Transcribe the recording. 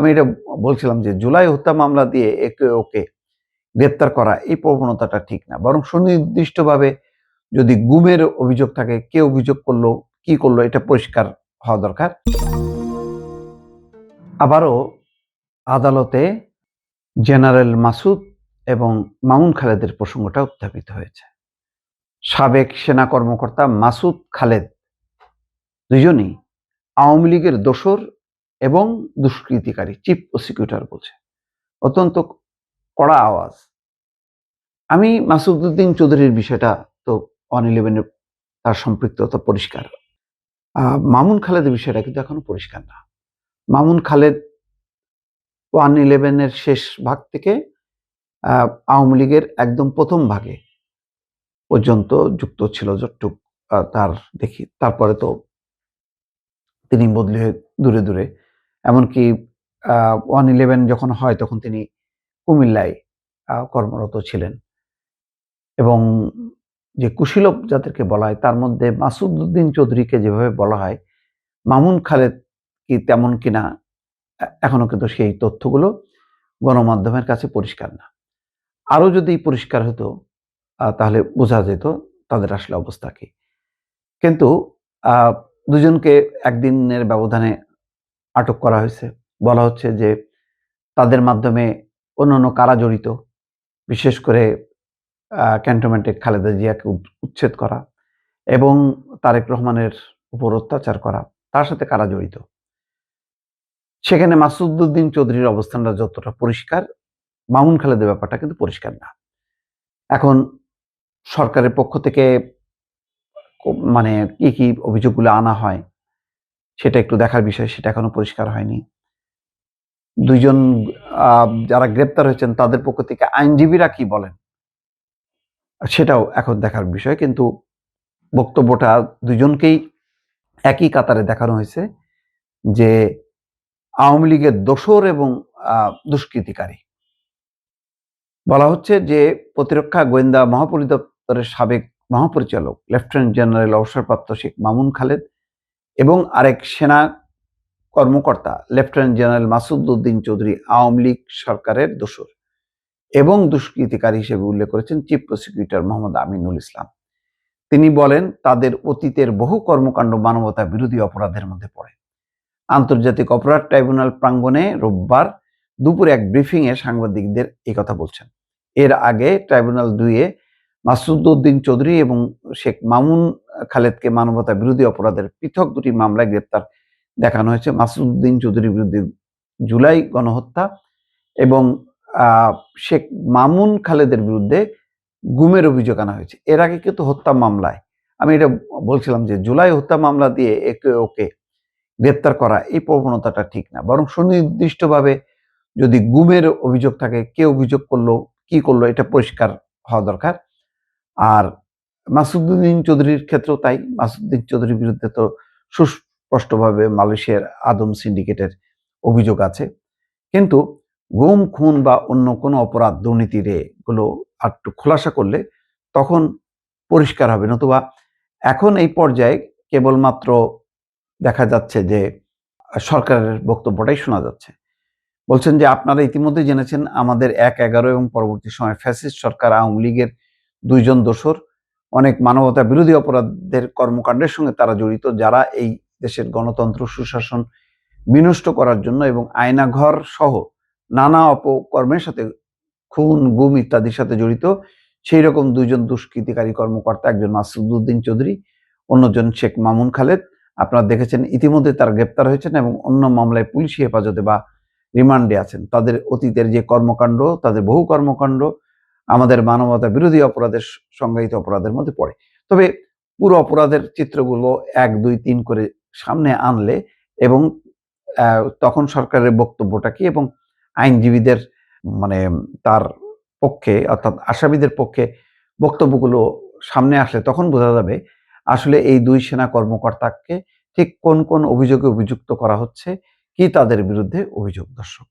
আমি এটা বলছিলাম যে জুলাই হত্যা মামলা দিয়ে একে ওকে গ্রেপ্তার করা এই প্রবণতাটা ঠিক না, বরং সুনির্দিষ্টভাবে যদি গুমের অভিযোগ থাকে, কে অভিযোগ করলো, কি করলো, এটা পরিষ্কার হওয়া দরকার। আবারও আদালতে জেনারেল মাসুদ এবং মামুন খালেদের প্রসঙ্গটা উত্থাপিত হয়েছে। সাবেক সেনা কর্মকর্তা মাসুদ খালেদ দুজনই আওয়ামী লীগের দোসর এবং দুষ্কৃতিকারী, চিফ প্রসিকিউটর বলছে। অত্যন্ত কড়া আওয়াজ। আমি মাসুদউদ্দিন চৌধুরীর বিষয়টা তো 111 তার সম্পৃক্ততা পরিষ্কার। মামুন খালেদের বিষয়টা কিন্তু এখনো পরিষ্কার না। মামুন খালেদ 111 শেষ ভাগ থেকে আওয়ামী লীগের একদম প্রথম ভাগে পর্যন্ত যুক্ত ছিল যতটুক তার দেখি। তারপরে তো তিনি বদলি হয়ে দূরে দূরে, এমনকি 111 যখন হয় তখন তিনি কুমিল্লায় কর্মরত ছিলেন। এবং যে কুশীলব যাদেরকে বলা হয় তার মধ্যে মাসুদউদ্দিন চৌধুরীকে যেভাবে বলা হয়, মামুন খালেদ কি তেমন কিনা এখনো কিন্তু সেই তথ্যগুলো গণমাধ্যমের কাছে পরিষ্কার না। আরো যদি পরিষ্কার হতো তাহলে বোঝা যেত তাদের আসলে অবস্থা কি। কিন্তু দুজনকে একদিনের ব্যবধানে আটক করা হয়েছে। বলা হচ্ছে যে তাদের মাধ্যমে অন্যান্য কারা জড়িত, বিশেষ করে ক্যান্টনমেন্টে খালেদা জিয়াকে উচ্ছেদ করা এবং তারেক রহমানের উপর অত্যাচার করা, তার সাথে কারা জড়িত। সেখানে মাসুদউদ্দিন চৌধুরীর অবস্থানটা যতটা পরিষ্কার, মামুন খালেদের ব্যাপারটা কিন্তু পরিষ্কার না। এখন সরকারের পক্ষ থেকে মানে কি কি অভিযোগগুলো আনা হয় সেটা একটু দেখার বিষয়, সেটা এখনো পরিষ্কার হয়নি। দুইজন যারা গ্রেপ্তার হয়েছেন তাদের পক্ষ থেকে আইনজীবীরা কি বলেন সেটাও এখন দেখার বিষয়। কিন্তু বক্তব্যটা দুজনকেই একই কাতারে দেখানো হয়েছে যে আওয়ামী লীগের দোসর এবং দুষ্কৃতিকারী। বলা হচ্ছে যে প্রতিরক্ষা গোয়েন্দা মহাপরিদপ্তরের সাবেক মহাপরিচালক লেফটেন্যান্ট জেনারেল অবসরপ্রাপ্ত শেখ মামুন খালেদ এবং আরেক সেনা কর্মকর্তা লেফটেন্যান্ট জেনারেল মাসুদউদ্দিন চৌধুরী আওয়ামী লীগ সরকারের দোসর এবং দুষ্কৃতিকারী হিসেবে উল্লেখ করেছেন চিফ প্রসিকিউটর মোহাম্মদ আমিনুল ইসলাম। তিনি বলেন তাদের অতীতের বহু কর্মকাণ্ড মানবতা বিরোধী অপরাধের মধ্যে পড়ে। আন্তর্জাতিক অপরাধ ট্রাইব্যুনাল প্রাঙ্গণে রোববার দুপুরে এক ব্রিফিংয়ে সাংবাদিকদের এই কথা বলছেন। এর আগে ট্রাইব্যুনাল 2-এ মাসুদউদ্দিন চৌধুরী এবং শেখ মামুন খালেদকে মানবতা বিরোধী অপরাধের পৃথক দুটি মামলায় গ্রেপ্তার দেখানো হয়েছে। মাসুদউদ্দিন চৌধুরীর বিরুদ্ধে জুলাই গণহত্যা এবং শেখ মামুন খালেদের বিরুদ্ধে গুমের অভিযোগ আনা হয়েছে। এর আগে কিন্তু হত্যা মামলায়, আমি এটা বলছিলাম যে জুলাই হত্যা মামলা দিয়ে একে ওকে গ্রেপ্তার করা এই প্রবণতাটা ঠিক না, বরং সুনির্দিষ্টভাবে যদি গুমের অভিযোগ থাকে, কে অভিযোগ করলো, কি করলো, এটা পরিষ্কার হওয়া দরকার। আর মাসুদউদ্দিন চৌধুরীর ক্ষেত্রেও তাই। মাসুদউদ্দিন চৌধুরীর বিরুদ্ধে তো সুস্পষ্টভাবে মালয়েশিয়ার আদম সিন্ডিকেটের অভিযোগ আছে। কিন্তু গুম, খুন বা অন্য কোনো অপরাধ, দুর্নীতির এগুলো আরেকটু খোলাসা করলে তখন পরিষ্কার হবে। নতুবা এখন এই পর্যায়ে কেবলমাত্র দেখা যাচ্ছে যে সরকারের বক্তব্যটাই শোনা যাচ্ছে। বলছেন যে আপনারা ইতিমধ্যে জেনেছেন আমাদের 1-11 এবং পরবর্তী সময় ফ্যাসিস্ট সরকার আওয়ামী লীগের 2 জন দোসর অনেক মানবতা বিরোধী অপরাধের কর্মকাণ্ডের সঙ্গে তারা জড়িত, যারা এই দেশের গণতন্ত্র সুশাসন বিনষ্ট করার জন্য এবং আয়নাঘর সহ নানা অপকর্মের সাথে, খুন, গুম ইত্যাদির সাথে জড়িত সেই রকম 2 জন দুষ্কৃতিকারী কর্মকর্তা, একজন মাসুদউদ্দিন চৌধুরী, অন্যজন শেখ মামুন খালেদ। আপনারা দেখেছেন ইতিমধ্যে তারা গ্রেপ্তার হয়েছেন এবং অন্য মামলায় পুলিশি হেফাজতে বা রিমান্ডে আছেন। তাদের অতীতের যে কর্মকাণ্ড, তাদের বহু কর্মকাণ্ড আমাদের মানবতা বিরোধী অপরাধের সংজ্ঞায়িত অপরাধের মধ্যে পড়ে। তবে পুরো অপরাধের চিত্রগুলো 1, 2, 3 করে সামনে আনলে এবং তখন সরকারের বক্তব্যটা কি এবং আইনজীবীদের মানে তার পক্ষে অর্থাৎ আসামিদের পক্ষে বক্তব্যগুলো সামনে আসলে তখন বোঝা যাবে আসলে এই 2 সেনা কর্মকর্তাকে ঠিক কোন কোন অভিযোগে অভিযুক্ত করা হচ্ছে, কি তাদের বিরুদ্ধে অভিযোগ। দর্শক।